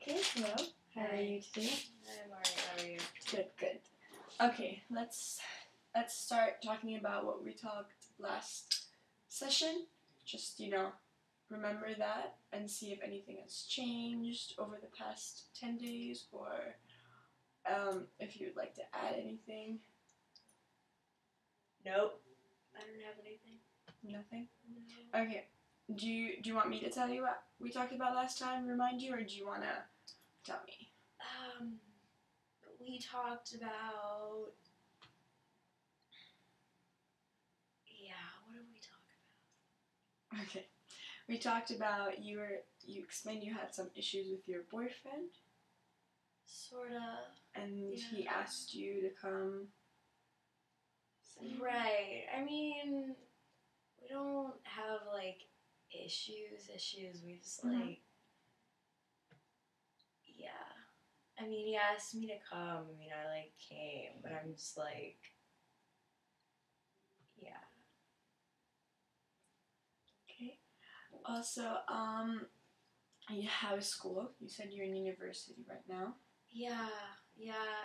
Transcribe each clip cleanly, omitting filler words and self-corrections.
Okay, hello. How are you today? I'm alright, how are you? Good, good. Okay, let's start talking about what we talked last session. Just, remember that and see if anything has changed over the past 10 days or if you would like to add anything. Nope. I don't have anything. Nothing? No. Okay. Do you want me to tell you what we talked about last time, remind you, or do you want to tell me? We talked about... Yeah, what did we talk about? Okay. We talked about you explained you had some issues with your boyfriend. Sorta. And Yeah. he asked you to come. Right. I mean, we don't have, issues. We just, yeah. I mean, he asked me to come. I mean, I, came. But I'm just, yeah. Okay. Also, how is school? You said you're in university right now. Yeah,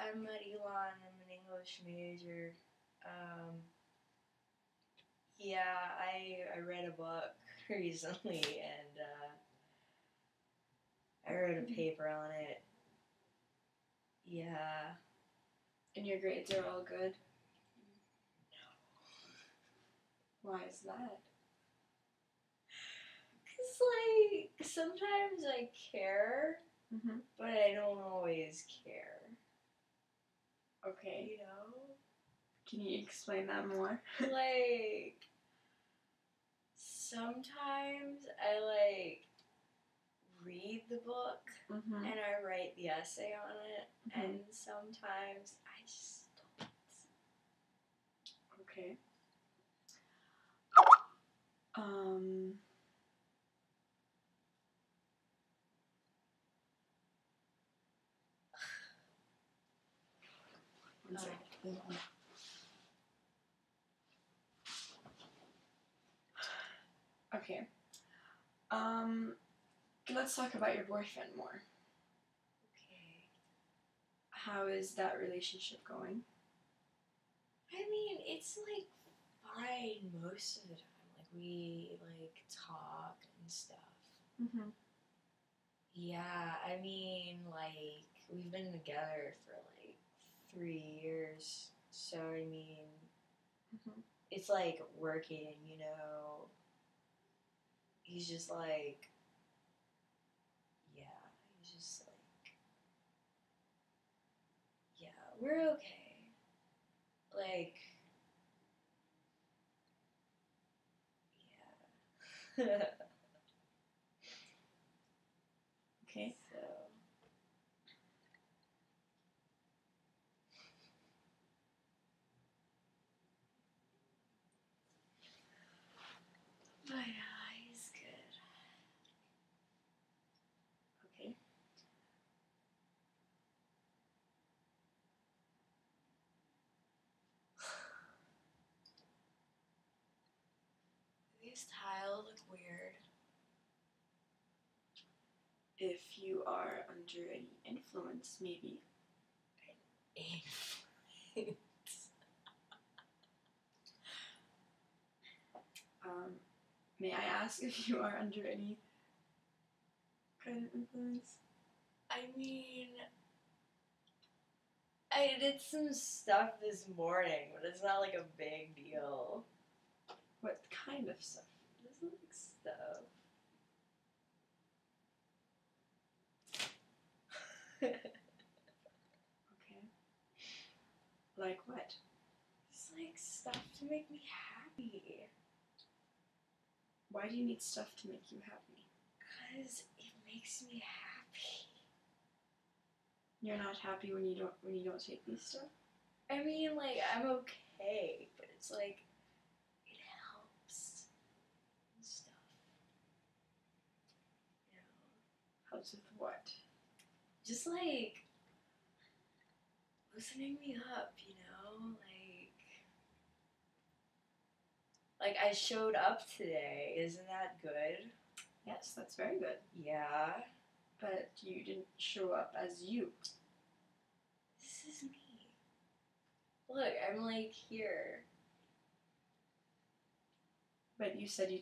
I'm at Elon. I'm an English major. Yeah, I read a book recently, and I wrote a paper on it. Yeah. And your grades are all good? No. Why is that? 'Cause, sometimes I care, but I don't always care. Okay. You know? Can you explain that more? Sometimes I, read the book, and I write the essay on it, and sometimes I just don't. Okay. One second. Okay. Let's talk about your boyfriend more. Okay. How is that relationship going? I mean, it's, fine most of the time. We, talk and stuff. Yeah, I mean, we've been together for, 3 years. So, I mean, it's, working, you know. He's just, yeah, he's just, yeah, we're okay. Yeah. Okay. So. But he's good. Okay. These tiles look weird. If you are under any influence, maybe. May I ask if you are under any kind of influence? I mean, I did some stuff this morning, but it's not a big deal. What kind of stuff? Just stuff. Okay. Like what? Just stuff to make me happy. Why do you need stuff to make you happy? Because it makes me happy. You're not happy when you don't take these stuff? I mean, I'm okay, but it's it helps and stuff. You know? Helps with what? Just loosening me up, you know? I showed up today. Isn't that good? Yes, that's very good. Yeah. But you didn't show up as you. This is me. Look, I'm like here. But you said you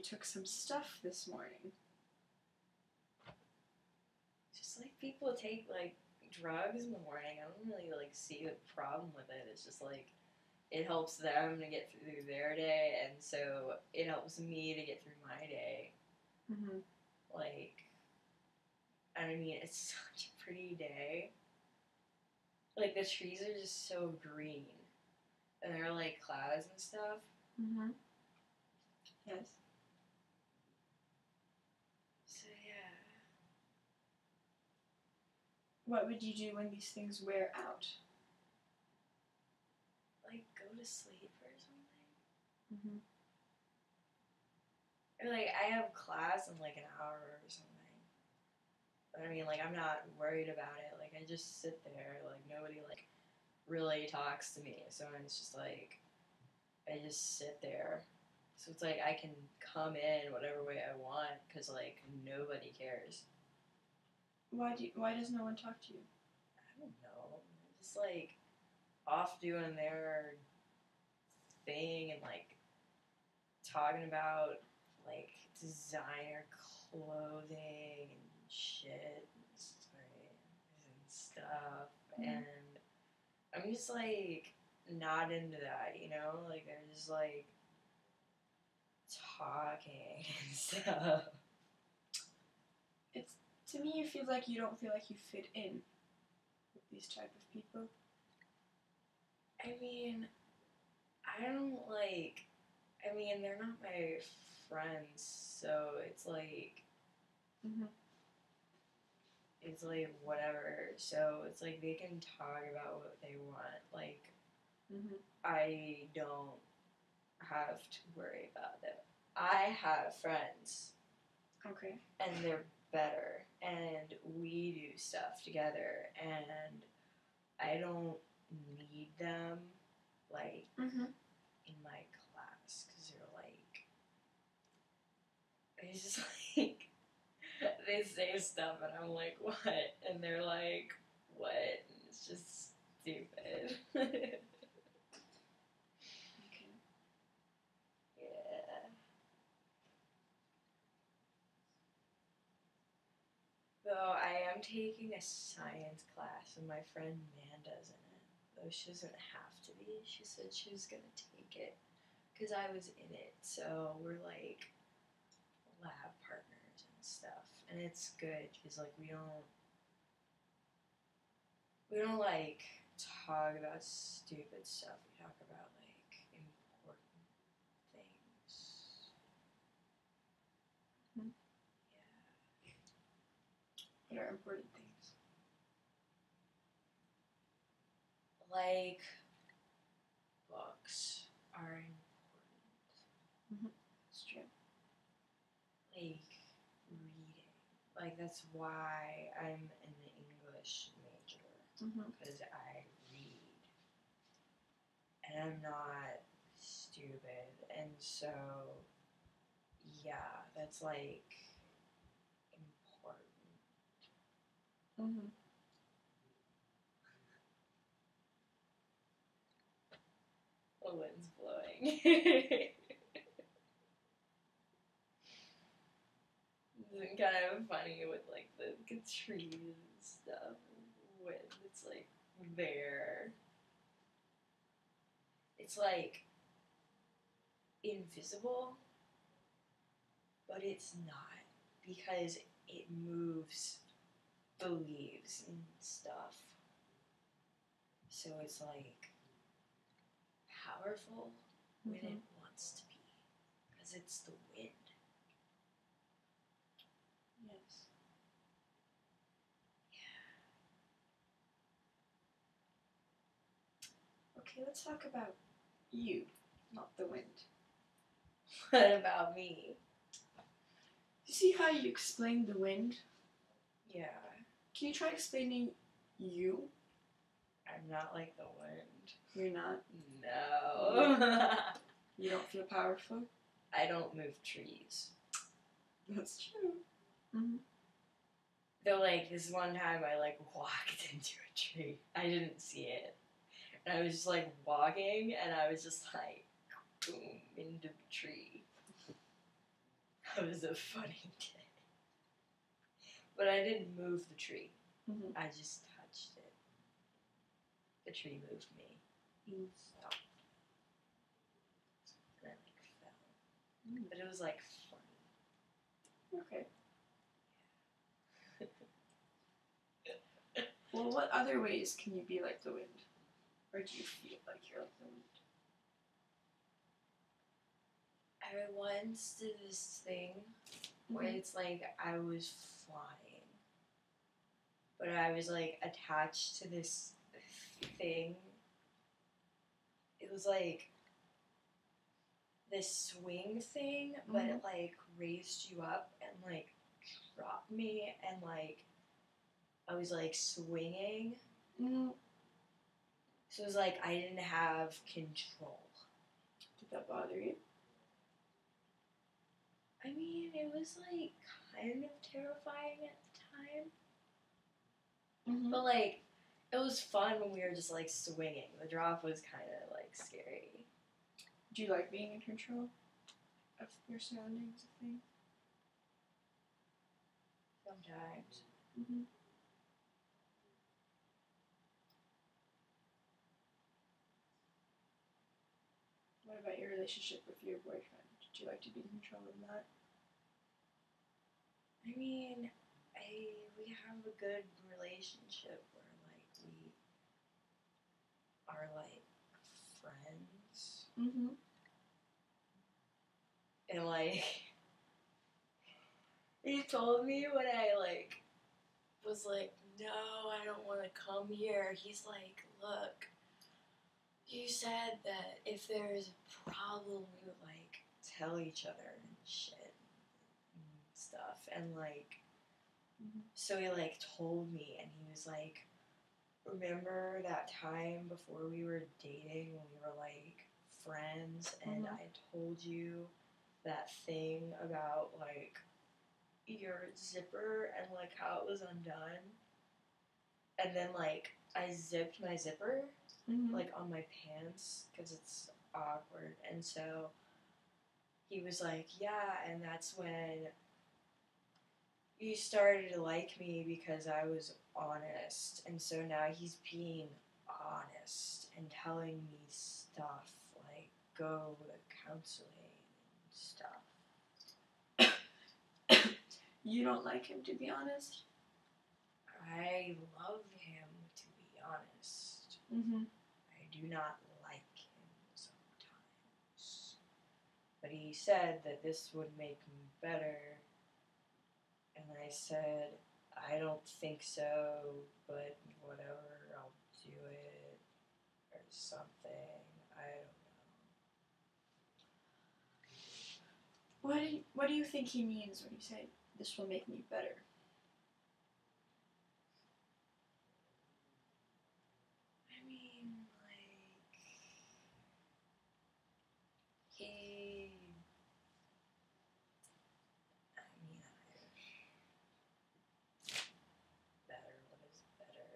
took some stuff this morning. Just like people take like drugs in the morning. I don't really like see the problem with it. It's just like it helps them to get through their day, and so it helps me to get through my day. Mm-hmm. Like, I mean, it's such a pretty day. Like, the trees are just so green. And there are, like, clouds and stuff. Mm-hmm. Yes. So, yeah. What would you do when these things wear out? Like, go to sleep or something? Mm-hmm. Or, like, I have class in, like, an hour or something. But, I mean, like, I'm not worried about it. Like, I just sit there. Like, nobody, like, really talks to me. So it's just, like, I just sit there. So it's, like, I can come in whatever way I want because, like, nobody cares. Why does no one talk to you? I don't know. I'm just, like, off doing their thing and, like, talking about, like, designer clothing and shit and stuff. Mm-hmm. And I'm just, like, not into that, you know? Like, they're just, like, talking and stuff. To me, it feels like you don't feel like you fit in with these type of people. I mean, I don't, like... I mean, they're not my friends, so it's, like... Mm-hmm. It's, like, whatever. So it's, like, they can talk about what they want. Like, Mm-hmm. I don't have to worry about them. I have friends. Okay. And they're better. And we do stuff together. And I don't need them, like, Mm-hmm. in my class. Because they're, like... It's just, like... They say stuff and I'm like, what? And they're like, what? And it's just stupid. Okay. Yeah. Though I am taking a science class and my friend Amanda's in it. Though she doesn't have to be. She said she was going to take it because I was in it. So we're like lab partners and stuff. And it's good because like we don't like talk about stupid stuff. We talk about like important things. Mm-hmm. Yeah. What are important things? Like books are important. Mm-hmm. That's true. Like reading. Like that's why I'm an English major. Because I read. And I'm not stupid. And so, yeah, that's like important. Mm-hmm. The wind's blowing. It's kind of funny with like the trees and stuff. Wind, it's like there. It's like invisible, but it's not because it moves the leaves and stuff. So it's like powerful when it wants to be because it's the wind. Yes. Okay, let's talk about you, not the wind. What about me? You see how you explained the wind? Yeah. Can you try explaining you? I'm not like the wind. You're not? No. You don't feel powerful? I don't move trees. That's true. Mm-hmm. Though, like, this one time I, like, walked into a tree. I didn't see it. And I was just, like, walking, and I was just, like, boom, into the tree. That was a funny day. But I didn't move the tree. Mm-hmm. I just touched it. The tree moved me. He stopped. And I, like, fell. But it was, like, funny. Okay. Well, what other ways can you be like the wind? Or do you feel like you're like the wind? I once did this thing where it's like I was flying, but I was like attached to this thing. It was like this swing thing, but it like raised you up and like dropped me, and like I was like swinging. So it was like I didn't have control. Did that bother you? I mean, it was like kind of terrifying at the time. But like, it was fun when we were just like swinging. The drop was kind of like scary. Do you like being in control of your surroundings, I think? Sometimes. What about your relationship with your boyfriend? Did you like to be in control in that? I mean, we have a good relationship where like we are like friends. And like he told me when I like was like, no, I don't want to come here. He's like, look, you said that if there's a problem, we would like tell each other and shit and stuff. And like, so he like told me, and he was like, remember that time before we were dating when we were like friends, and I told you that thing about like your zipper and like how it was undone, and then like I zipped my zipper like on my pants because it's awkward, and so he was like, yeah, and that's when you started to like me because I was honest, and so now he's being honest and telling me stuff like go to counseling and stuff. You don't like him, to be honest? I love him, to be honest. I do not like him sometimes. But he said that this would make me better. And I said, I don't think so, but whatever, I'll do it. Or something. I don't know. What do you think he means when you say, this will make me better? I mean, like, better, what is better?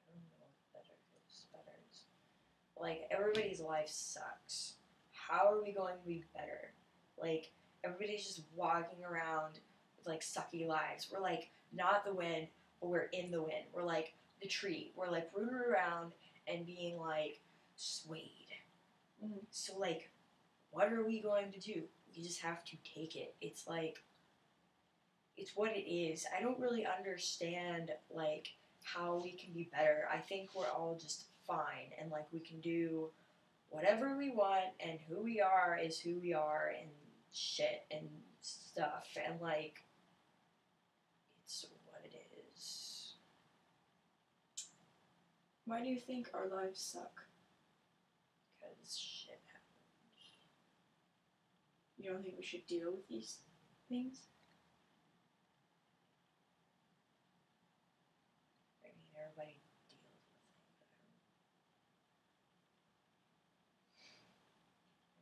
I don't know what better is. Better is, like, everybody's life sucks. How are we going to be better? Like, everybody's just walking around with, like, sucky lives. We're, like, not the wind, but we're in the wind. We're, like, the tree. We're, like, rooted around and being, like, swayed. So, like, what are we going to do? We just have to take it. It's, like, it's what it is. I don't really understand, like, how we can be better. I think we're all just fine, and, like, we can do whatever we want, and who we are is who we are, and shit and stuff, and like, it's what it is. Why do you think our lives suck? Because shit happens. You don't think we should deal with these things? I mean, everybody deals with things.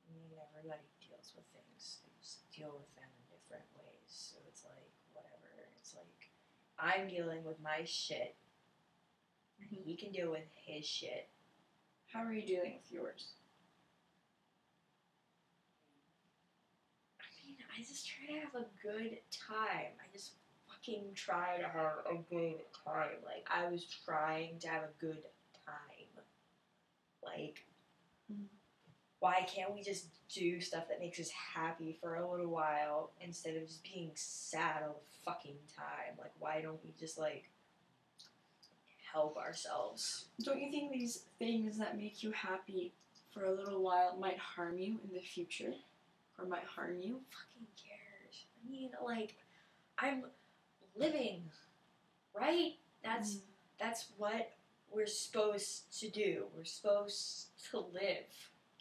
I mean, everybody deals with things. They just deal with them in different ways. So it's like, whatever. It's like, I'm dealing with my shit, and he can deal with his shit. How are you dealing with yours? I mean, I just try to have a good time. I just fucking try to have a good time. Like, I was trying to have a good time. Like, why can't we just do stuff that makes us happy for a little while instead of just being sad all the fucking time? Like, why don't we just, like, help ourselves? Don't you think these things that make you happy for a little while might harm you in the future? Or might harm you? Who fucking cares? I mean, like, I'm living, right? That's what we're supposed to do. We're supposed to live.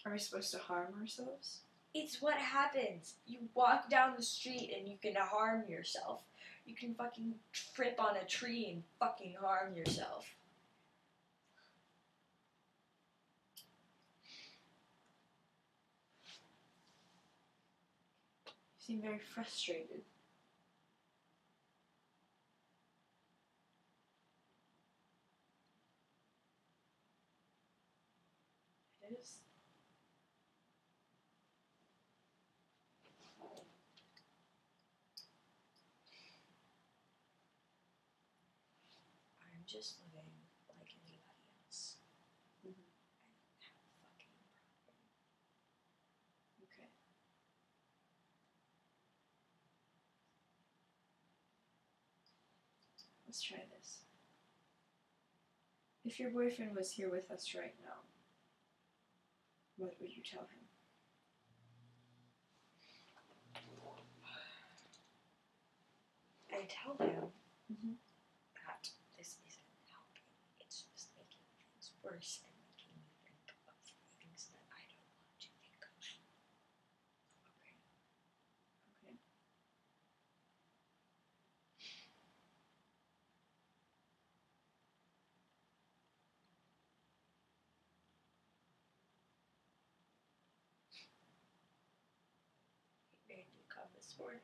Are we supposed to harm ourselves? It's what happens. You walk down the street and you can harm yourself. You can fucking trip on a tree and fucking harm yourself. You seem very frustrated. It is. I'm just living like anybody else. I don't have a fucking problem. Okay. Let's try this. If your boyfriend was here with us right now, what would you tell him? I tell him Mm-hmm. that this isn't helping. It's just making things worse and making me think of things that I don't want to think of. Okay. Okay. He made me come this morning.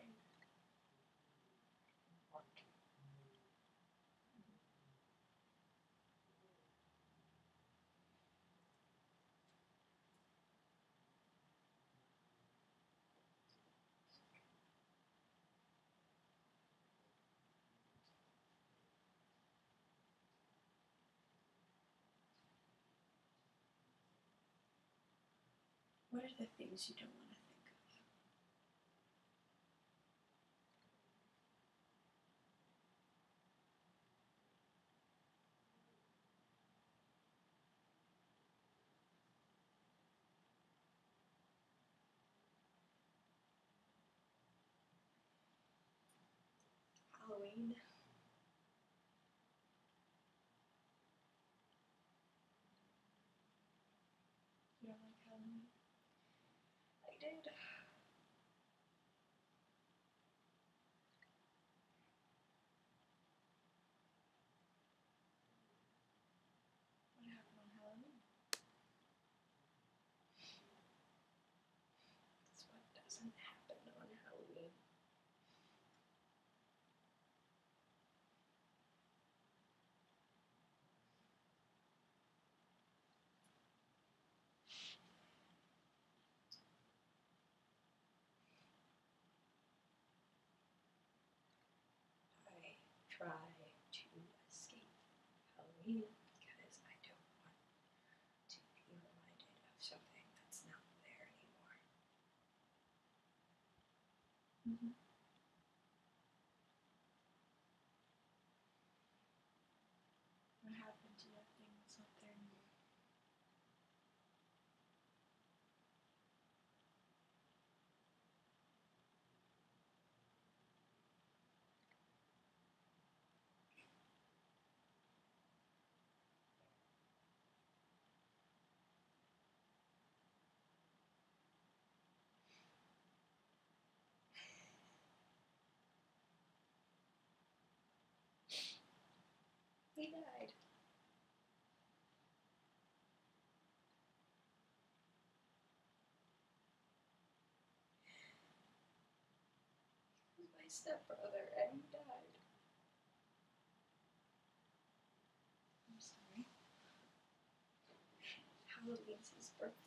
What are the things you don't want to think of? Halloween. You don't like Halloween? I did. What happened on Halloween? That's what doesn't happen on Halloween. I try to escape Halloween because I don't want to be reminded of something that's not there anymore. Mm-hmm. What happened to that thing that's not there anymore? He died. He was my stepbrother and he died. Louise's birthday.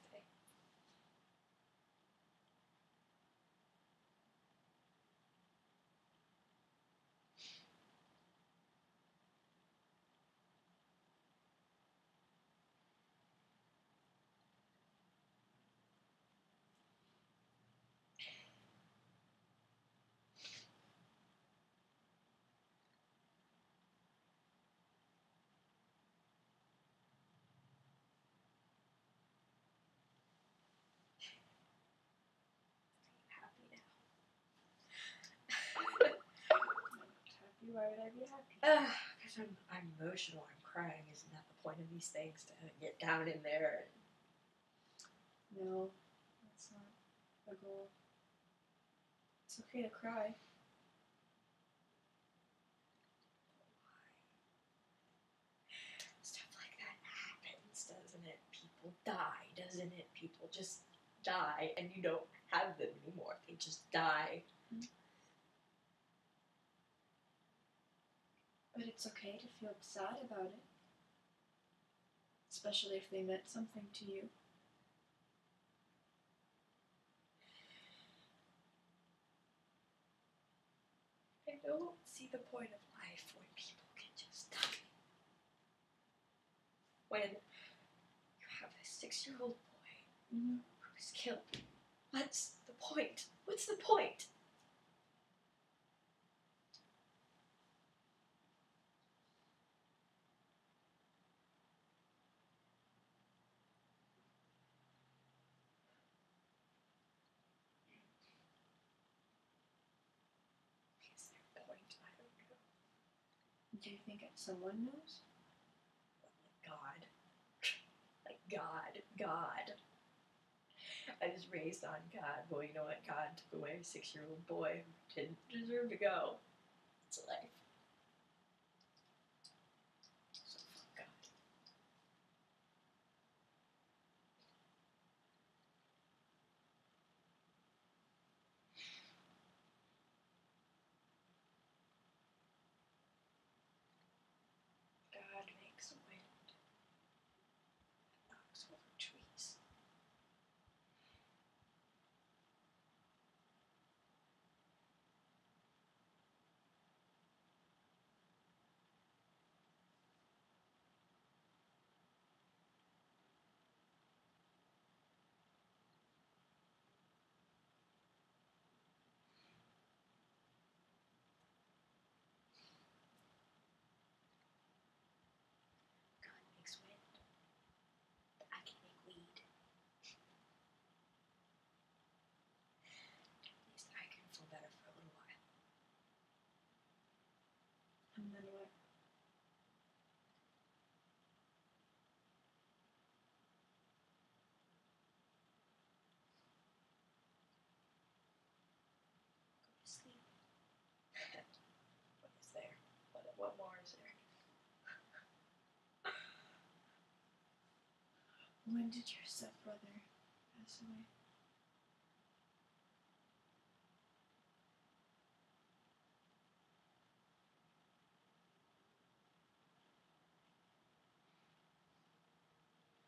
Happy now. Happy? Why would I be happy? Because I'm emotional, I'm crying. Isn't that the point of these things, to get down in there? No, that's not the goal. It's okay to cry. Stuff like that happens, doesn't it? People die, doesn't it? People just die, and you don't have them anymore. They just die. But it's okay to feel sad about it. Especially if they meant something to you. I don't see the point of life when people can just die. When you have a 6-year-old boy who's killed. What's the point? What's the point? Is there a point? I don't know. Do you think someone knows? God. Like God. I was raised on God. Well, you know what? God took away a 6-year-old boy who didn't deserve to go. It's life. So fuck God. God makes wind that knocks over trees. God makes wind. I can make weed. At least I can feel better for a little while. And then what? Go to sleep. What is there? What more is there? When did your stepbrother pass away?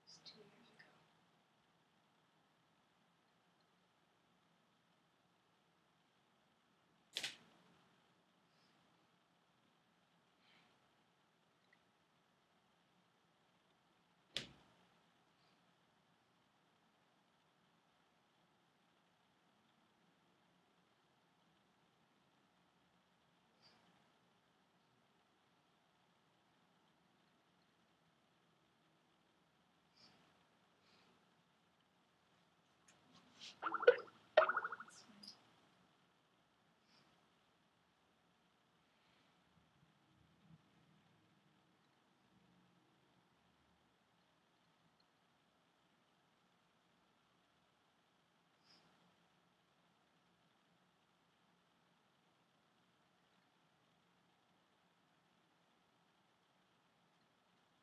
It's 2 years ago. That's fine.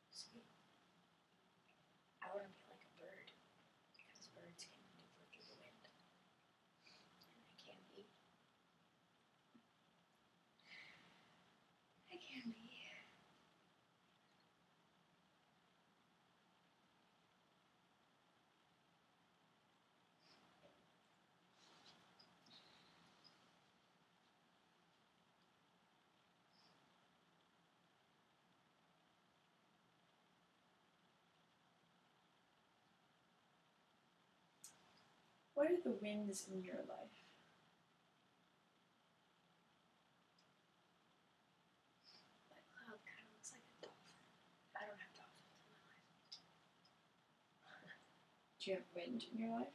See, I want to be like a bird, because birds can maneuver through the wind. What are the winds in your life? That cloud kind of looks like a dolphin. I don't have dolphins in my life. Do you have wind in your life?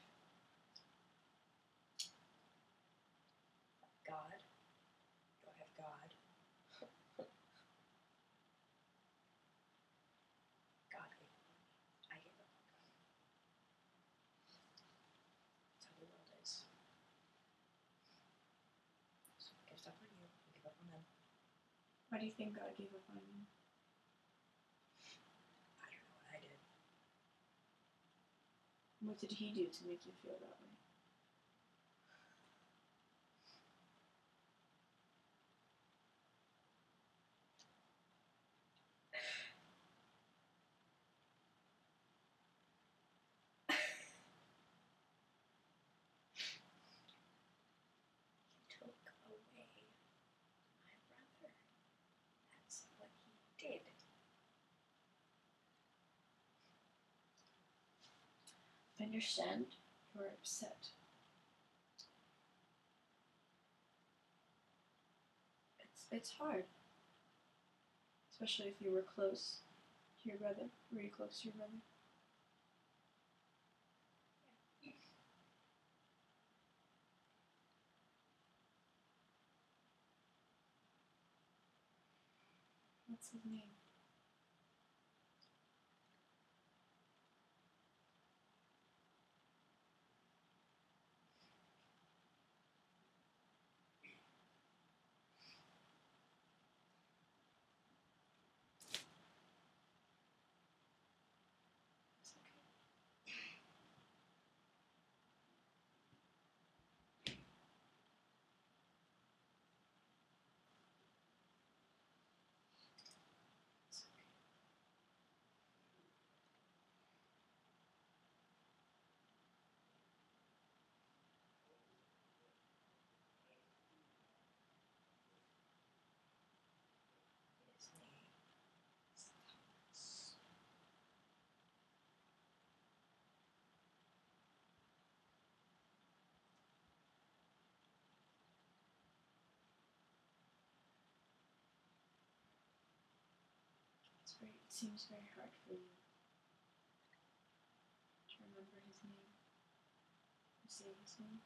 God? Do I have God? God gave up on me. I gave up on God. That's how the world is. So I give up on you, I give up on them. Why do you think God gave up on you? I don't know what I did. What did he do to make you feel that way? He took away my brother. That's what he did. I understand you're upset. It's hard. Especially if you were close to your brother. Were you close to your brother? What's his name? It's okay. It's okay. His name is Thomas. It seems very hard for you to remember his name. You say his name.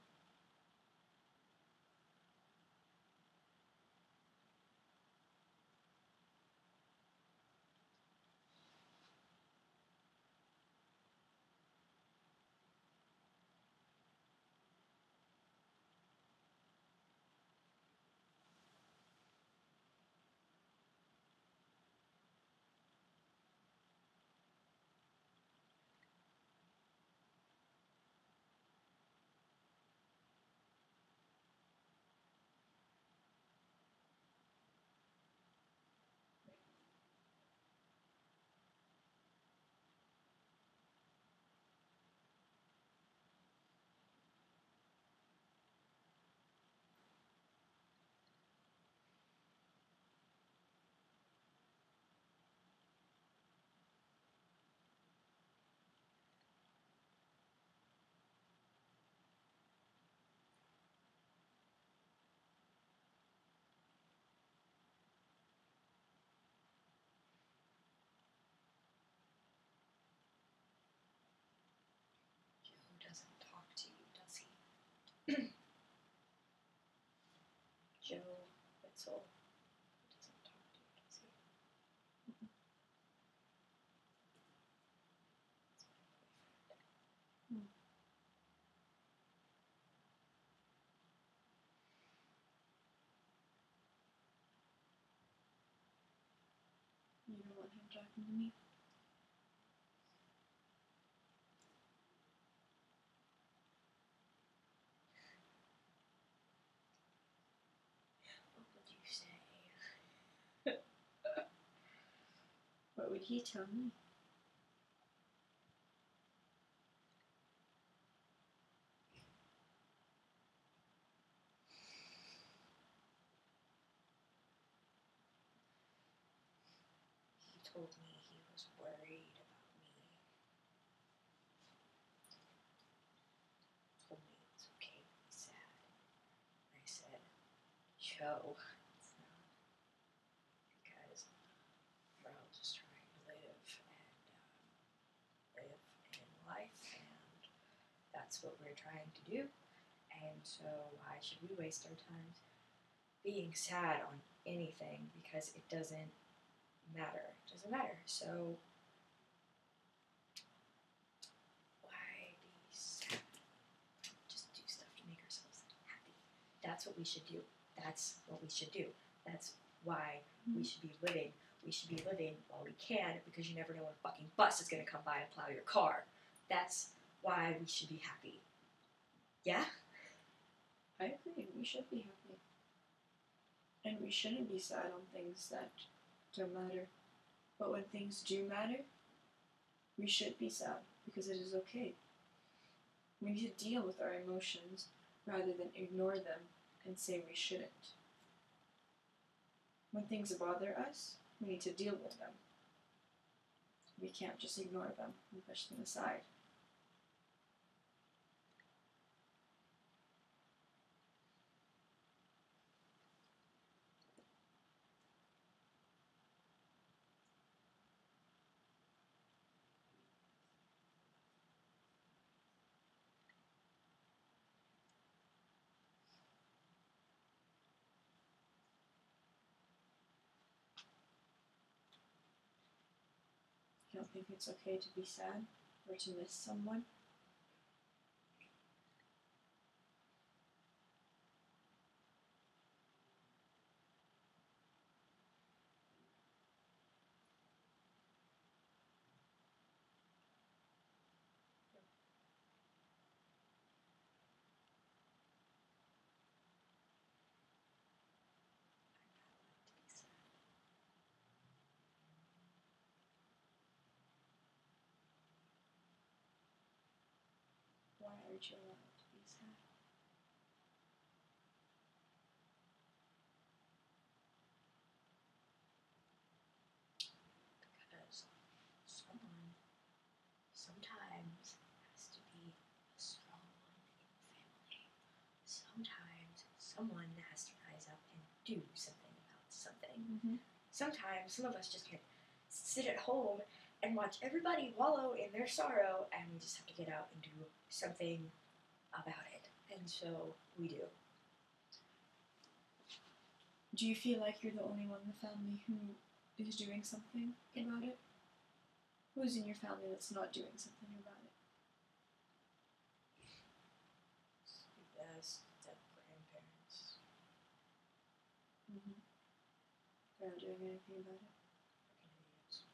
Joe doesn't talk to you, does he? Joe Witzel doesn't talk to you, does he? That's my boyfriend. You don't want him talking to me? What would you say? What would he tell me? He told me he was worried about me. Told me No, it's not. Because we're all just trying to live in life, and that's what we're trying to do. And so why should we waste our time being sad on anything, because it doesn't matter. It doesn't matter. So why be sad? Just do stuff to make ourselves happy. That's what we should do. That's what we should do. That's why we should be living. We should be living while we can, because you never know when a fucking bus is going to come by and plow your car. That's why we should be happy. Yeah? I agree. We should be happy. And we shouldn't be sad on things that don't matter. But when things do matter, we should be sad, because it is okay. We need to deal with our emotions rather than ignore them and say we shouldn't. When things bother us, we need to deal with them. We can't just ignore them and push them aside. I don't think it's okay to be sad or to miss someone. Why aren't you allowed to be sad? Because someone sometimes has to be a strong one in the family. Sometimes someone has to rise up and do something about something. Mm-hmm. Sometimes some of us just can't sit at home and watch everybody wallow in their sorrow, and we just have to get out and do something about it. And so we do. Do you feel like you're the only one in the family who is doing something about it? Who's in your family that's not doing something about it? Yes, dead grandparents. Mm-hmm. They're not doing anything about it. Fucking idiots.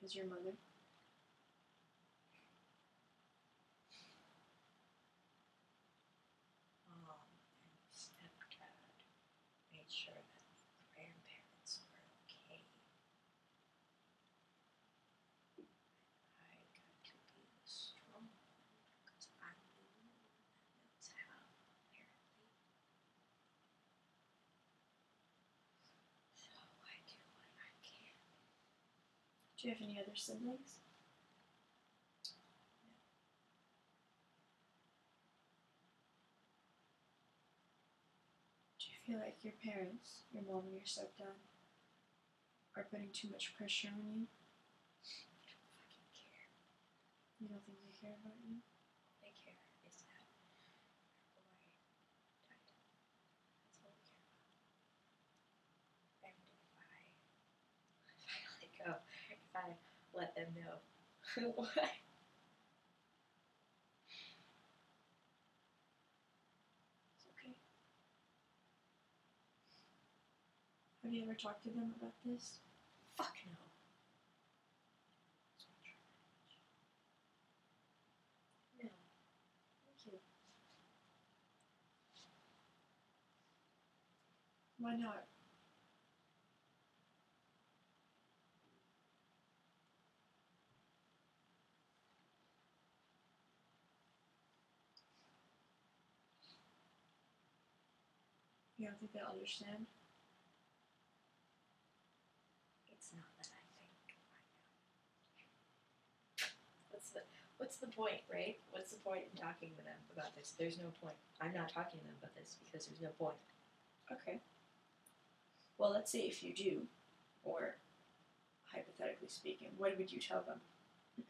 Is your mother? Mom and stepdad made sure that grandparents were okay. I got to be the strong one because I'm the only one that knows how, apparently. So I do what I can. Do you have any other siblings? Do you feel like your parents, your mom and your stepdad, are putting too much pressure on you? I don't fucking care. You don't think they care about you? All they care is that our boy died. That's all we care about. And if I let go, if I let them know what. It's okay. Have you ever talked to them about this? Fuck no. No. Thank you. Why not? You don't think they'll understand? It's not that I think I am. what's the point, right? What's the point in talking to them about this? There's no point. I'm not talking to them about this because there's no point. Okay. Well, let's say if you do, or hypothetically speaking, what would you tell them? I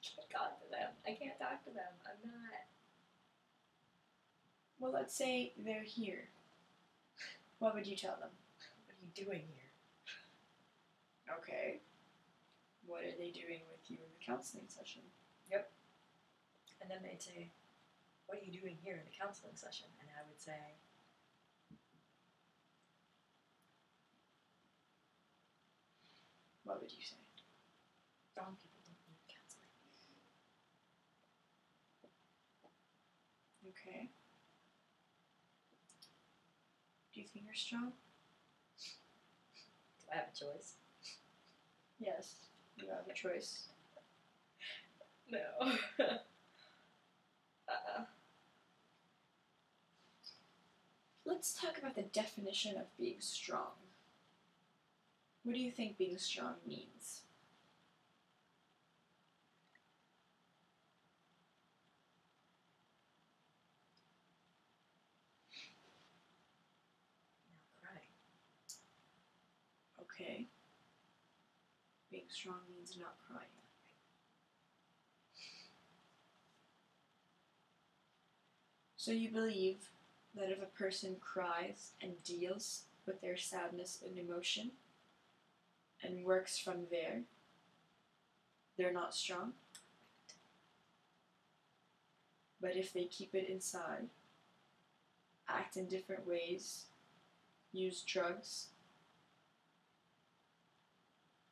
can't talk to them. I can't talk to them. I'm not. Well, let's say they're here. What would you tell them? What are you doing here? Okay. What are they doing with you in the counseling session? Yep. And then they'd say, what are you doing here in the counseling session? And I would say, what would you say? strong people don't need counseling. Okay. Do you think you're strong? Do I have a choice? Yes. You have a choice. No. Let's talk about the definition of being strong. What do you think being strong means? Not crying. Okay. Being strong means not crying. So you believe that if a person cries and deals with their sadness and emotion and works from there, they're not strong? But if they keep it inside, act in different ways, use drugs,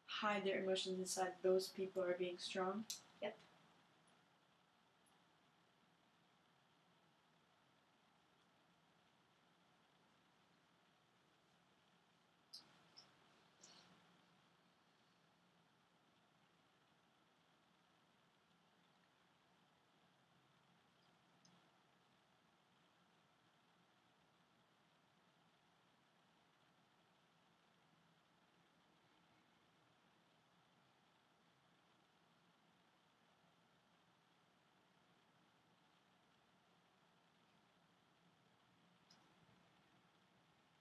hide their emotions inside, those people are being strong? Yep.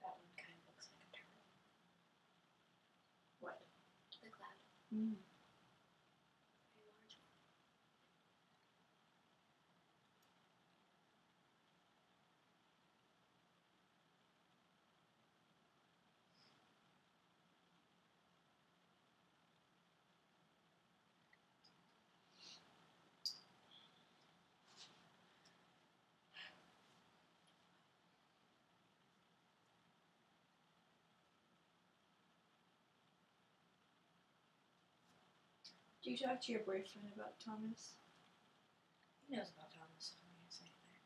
That one kind of looks like a turtle. What? The cloud. Mm. Very large one. Do you talk to your boyfriend about Thomas? He knows about Thomas. I'm going to say there.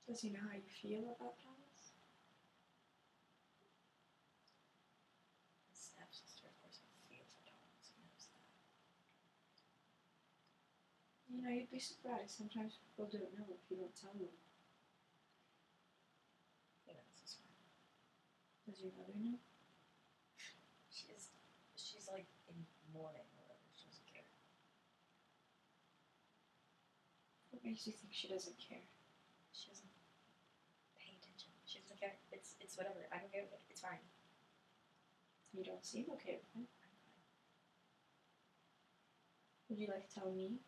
Does he know how you feel about Thomas? His stepsister, of course, I feel for Thomas. He knows that. You know, you'd be surprised. Sometimes people don't know if you don't tell them. He knows this one. Does your mother know? She's like in mourning or whatever. She doesn't care. What makes you think she doesn't care? She doesn't pay attention. She doesn't care. It's whatever. I'm okay with it. It's fine. You don't seem okay with it. I'm fine. Would you like to tell me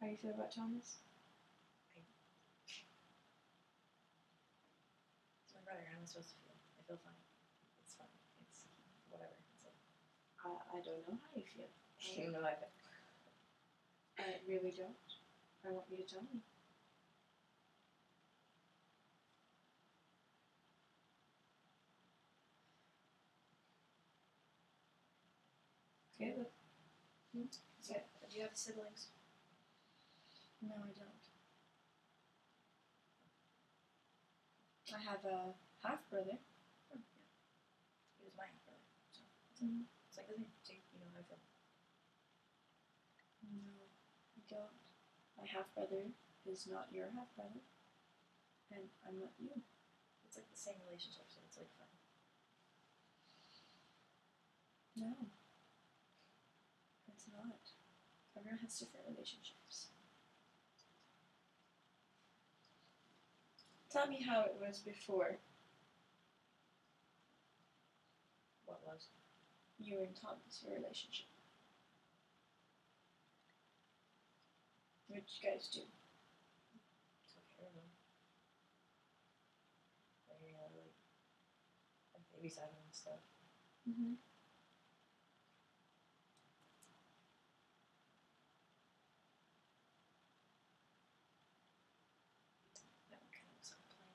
how you feel about Thomas? It's my brother. How am I supposed to feel? I feel fine. It's fine. It's whatever. It's like, I don't know how you feel. you know how I feel. I really don't. I want you to tell me. Okay, look. Yeah. Do you have siblings? No, I don't. I have a half-brother. Yeah. He was my half brother. So Mm. it's like the same. See, you know how I feel. No, I don't. My half-brother is not your half-brother. And I'm not you. It's like the same relationship, so it's like fun. No, it's not. Everyone has different relationships. Tell me how it was before What was? you and Thomas, your relationship. What did you guys do? Took care of him. Like, you know, like babysat him and stuff. Mm-hmm. That one kind of was plain.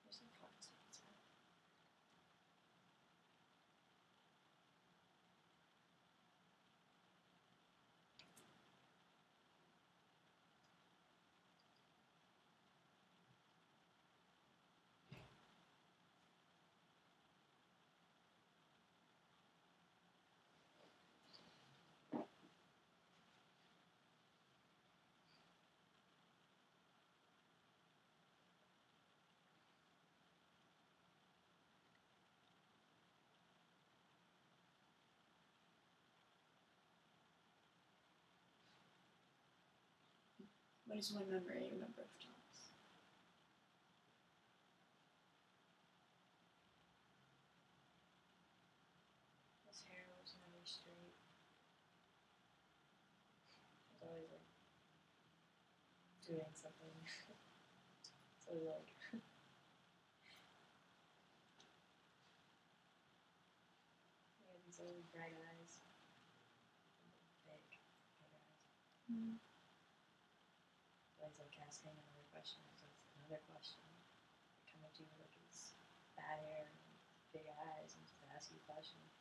There's no focus on this one. What is one memory you remember of Thomas? His hair was never straight. He was always like doing something. So he like he had these really bright eyes. Big eyes. Mm. So he's like asking another question. So it's another question. Coming to you with like his bad hair and big eyes and just ask you questions.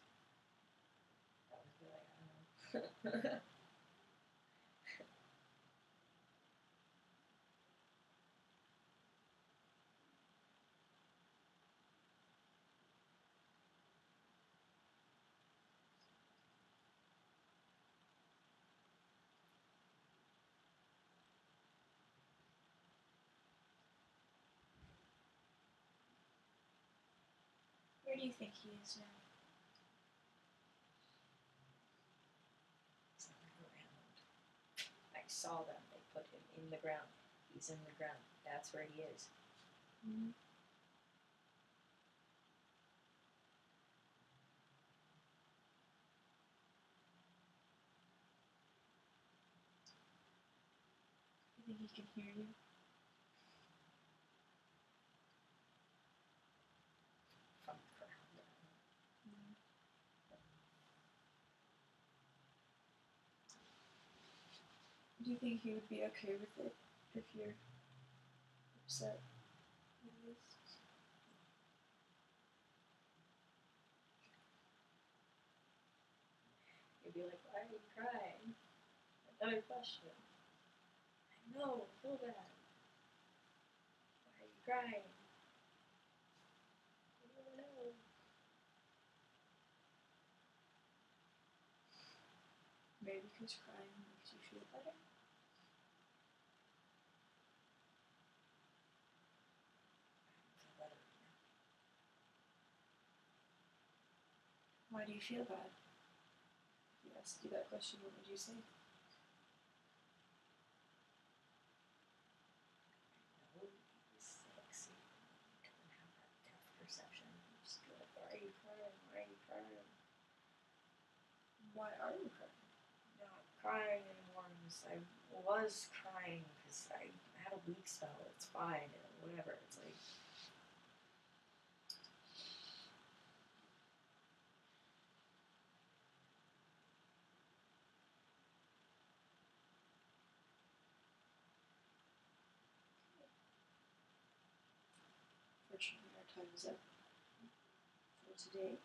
That would be like, I don't know. Where do you think he is now? He's not around. I saw them. They put him in the ground. He's in the ground. That's where he is. Mm. You think he can hear you? From the ground. Mm. Do you think he would be okay with it if you're upset with this? He'd be like, why are you crying? Another question. I know, I feel bad. Why are you crying? I don't know. Maybe because crying makes you feel better. I feel better right now. Why do you feel bad? If you asked you that question, what would you say? No, he's sexy. Don't have that tough perception. You just be like, why are you crying? Why are you crying? Why are you crying? I'm not crying anymore because I was crying because I had a weak spell. It's fine. Whatever. It's like, Fortunately, our time is up for today.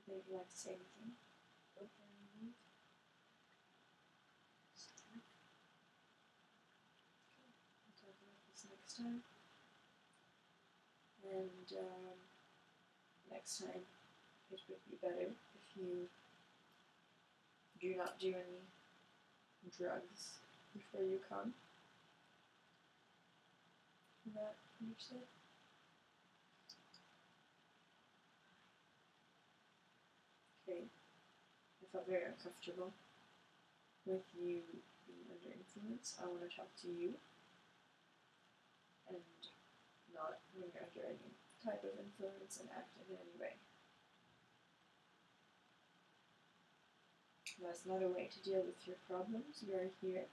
Would you like to say anything before we leave? We'll talk about this next time. And next time, it would be better if you do not do any drugs before you come. Is that understood? Okay. I felt very uncomfortable with you being under influence. I want to talk to you and not when you're under any type of influence and act in any way. That's not a way to deal with your problems. You are here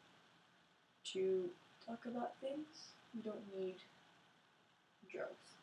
to talk about things. You don't need drugs.